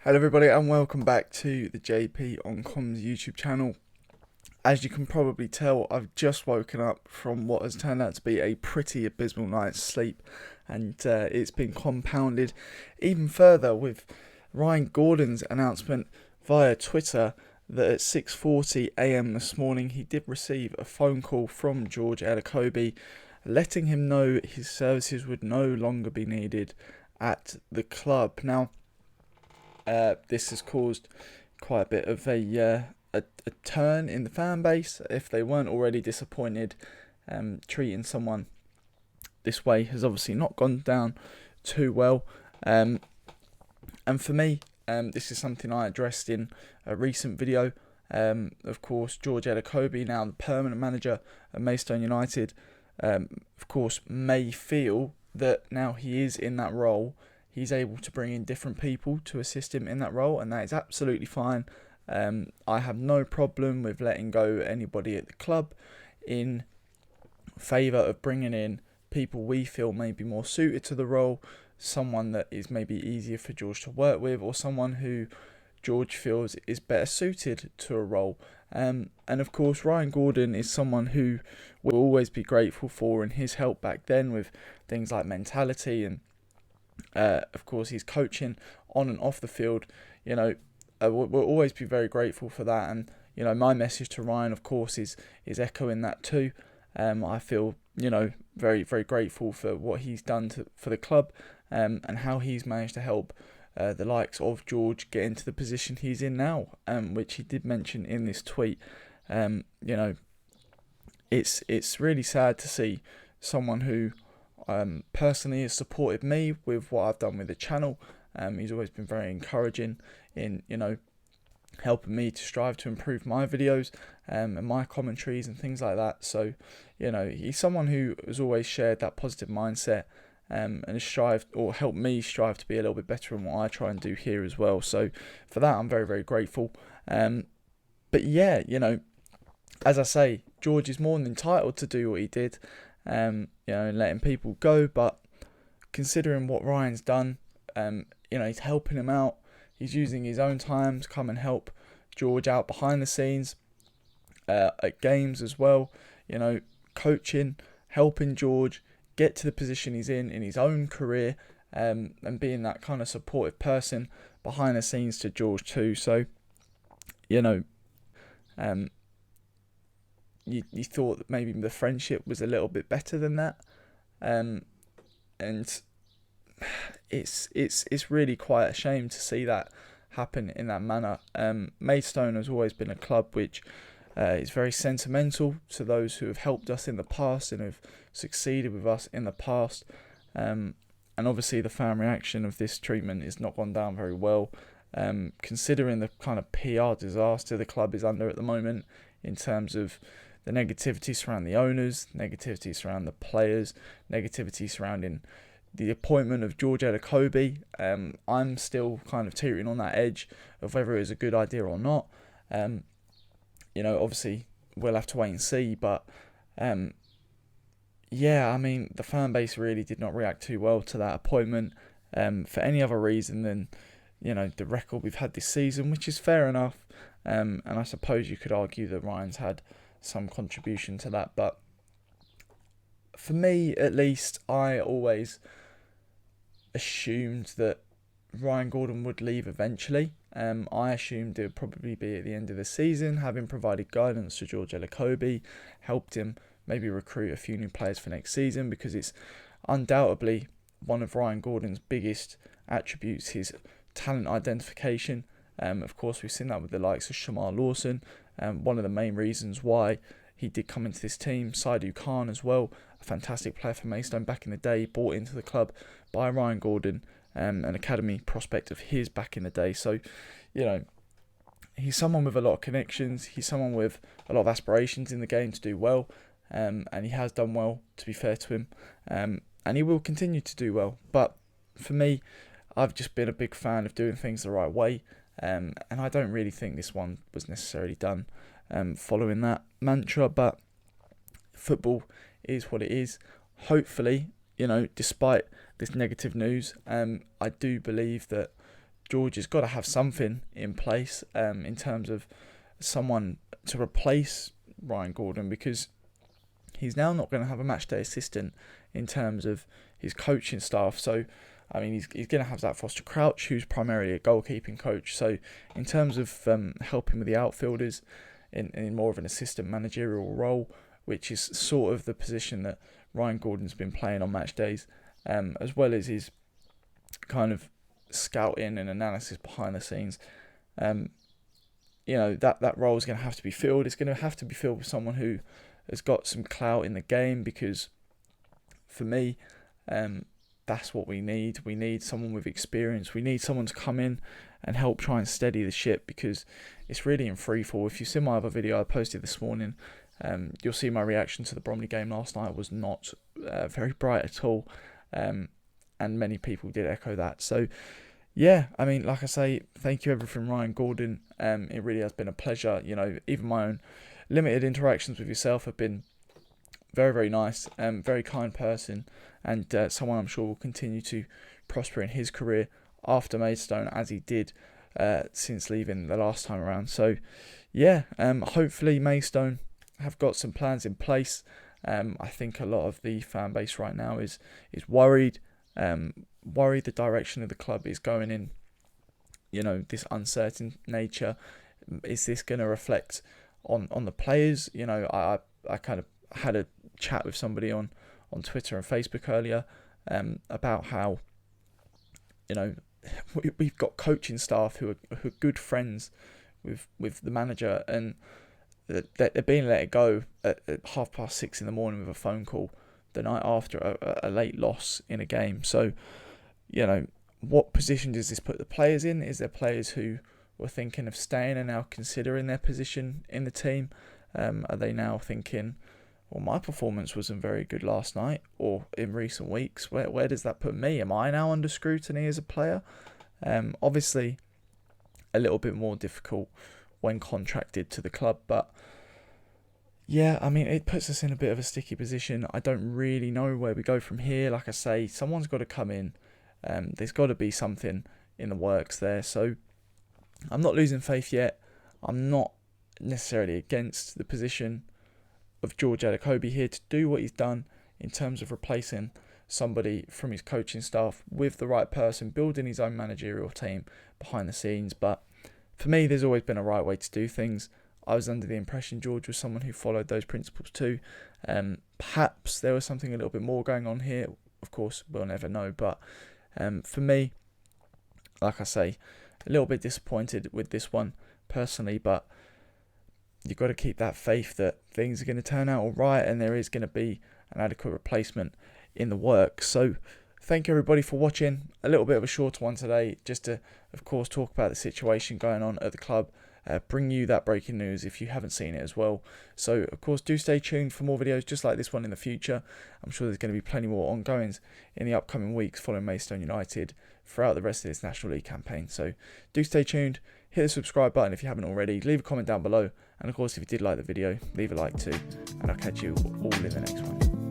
Hello everybody and welcome back to the JP on Comms YouTube channel. As you can probably tell, I've just woken up from what has turned out to be a pretty abysmal night's sleep, and it's been compounded even further with Ryan Gordon's announcement via Twitter that at 6:40 AM this morning he did receive a phone call from George Elokobi letting him know his services would no longer be needed at the club. Now, this has caused quite a bit of a turn in the fan base. If they weren't already disappointed, treating someone this way has obviously not gone down too well. And for me, this is something I addressed in a recent video. Of course, George Elokobi, now the permanent manager at Maidstone United, of course, may feel that now he is in that role, he's able to bring in different people to assist him in that role, and that is absolutely fine. I have no problem with letting go anybody at the club in favour of bringing in people we feel may be more suited to the role, someone that is maybe easier for George to work with, or someone who George feels is better suited to a role. And of course, Ryan Gordon is someone who we'll always be grateful for, and his help back then with things like mentality and of course his coaching on and off the field. We'll always be very grateful for that, and my message to Ryan, of course, is echoing that too. I feel very, very grateful for what he's done for the club, and how he's managed to help the likes of George get into the position he's in now, which he did mention in this tweet. It's really sad to see someone who personally has supported me with what I've done with the channel. He's always been very encouraging in helping me to strive to improve my videos and my commentaries and things like that. So he's someone who has always shared that positive mindset, and has strived, or helped me strive, to be a little bit better in what I try and do here as well. So for that, I'm very, very grateful. But yeah, as I say, George is more than entitled to do what he did, and letting people go. But considering what Ryan's done, he's helping him out. He's using his own time to come and help George out behind the scenes, at games as well. Coaching, helping George get to the position he's in his own career, and being that kind of supportive person behind the scenes to George too. So, you thought that maybe the friendship was a little bit better than that, and it's really quite a shame to see that happen in that manner. Maidstone has always been a club which is very sentimental to those who have helped us in the past and have succeeded with us in the past. And obviously the fan reaction of this treatment has not gone down very well, considering the kind of PR disaster the club is under at the moment, in terms of the negativity surrounding the owners, negativity surrounding the players, negativity surrounding the appointment of George Elokobi. I'm still kind of teetering on that edge of whether it was a good idea or not. Obviously we'll have to wait and see, but the fan base really did not react too well to that appointment, for any other reason than the record we've had this season, which is fair enough. And I suppose you could argue that Ryan's had some contribution to that, but for me at least, I always assumed that Ryan Gordon would leave eventually. I assumed it would probably be at the end of the season, having provided guidance to George Elokobi, helped him maybe recruit a few new players for next season, because it's undoubtedly one of Ryan Gordon's biggest attributes, his talent identification. Of course, we've seen that with the likes of Shamar Lawson. One of the main reasons why he did come into this team. Saidu Khan as well, a fantastic player for Maidstone back in the day, brought into the club by Ryan Gordon, an academy prospect of his back in the day. So, he's someone with a lot of connections. He's someone with a lot of aspirations in the game to do well, and he has done well, to be fair to him, and he will continue to do well. But for me, I've just been a big fan of doing things the right way, and I don't really think this one was necessarily done following that mantra. But football is what it is. Hopefully, despite this negative news, I do believe that George has got to have something in place in terms of someone to replace Ryan Gordon, because he's now not going to have a matchday assistant in terms of his coaching staff. So, I mean, he's going to have Zach Foster-Crouch, who's primarily a goalkeeping coach. So, in terms of helping with the outfielders in more of an assistant managerial role, which is sort of the position that Ryan Gordon's been playing on match days, as well as his kind of scouting and analysis behind the scenes. That role is going to have to be filled. It's going to have to be filled with someone who has got some clout in the game, because for me, that's what we need. We need someone with experience. We need someone to come in and help try and steady the ship, because it's really in free fall. If you've seen my other video I posted this morning, you'll see my reaction to the Bromley game last night was not very bright at all, and many people did echo that. So yeah, I mean, like I say, thank you everything Ryan Gordon. It really has been a pleasure. Even my own limited interactions with yourself have been very, very nice. Very kind person, and someone I'm sure will continue to prosper in his career after Maidstone, as he did since leaving the last time around. So yeah, hopefully Maidstone have got some plans in place. I think a lot of the fan base right now is worried. Worried the direction of the club is going in, this uncertain nature. Is this going to reflect on the players? I kind of had a chat with somebody on Twitter and Facebook earlier about how, we've got coaching staff who are good friends with the manager, and they're being let go at 6:30 in the morning with a phone call the night after a late loss in a game. So, what position does this put the players in? Is there players who were thinking of staying and now considering their position in the team? Are they now thinking, well, my performance wasn't very good last night or in recent weeks? Where does that put me? Am I now under scrutiny as a player? Obviously, a little bit more difficult when contracted to the club, but yeah, I mean, it puts us in a bit of a sticky position. I don't really know where we go from here. Like I say, someone's got to come in. There's got to be something in the works there. So I'm not losing faith yet. I'm not necessarily against the position of George Elokobi here to do what he's done in terms of replacing somebody from his coaching staff with the right person, building his own managerial team behind the scenes. But for me, there's always been a right way to do things. I was under the impression George was someone who followed those principles too. Perhaps there was something a little bit more going on here. Of course, we'll never know. But for me, like I say, a little bit disappointed with this one personally. But you've got to keep that faith that things are going to turn out all right, and there is going to be an adequate replacement in the works. So thank you everybody for watching. A little bit of a shorter one today, just to, of course, talk about the situation going on at the club. Bring you that breaking news if you haven't seen it as well. So, of course, do stay tuned for more videos just like this one in the future. I'm sure there's going to be plenty more ongoings in the upcoming weeks following Maidstone United throughout the rest of this National League campaign. So, do stay tuned. Hit the subscribe button if you haven't already. Leave a comment down below. And, of course, if you did like the video, leave a like too. And I'll catch you all in the next one.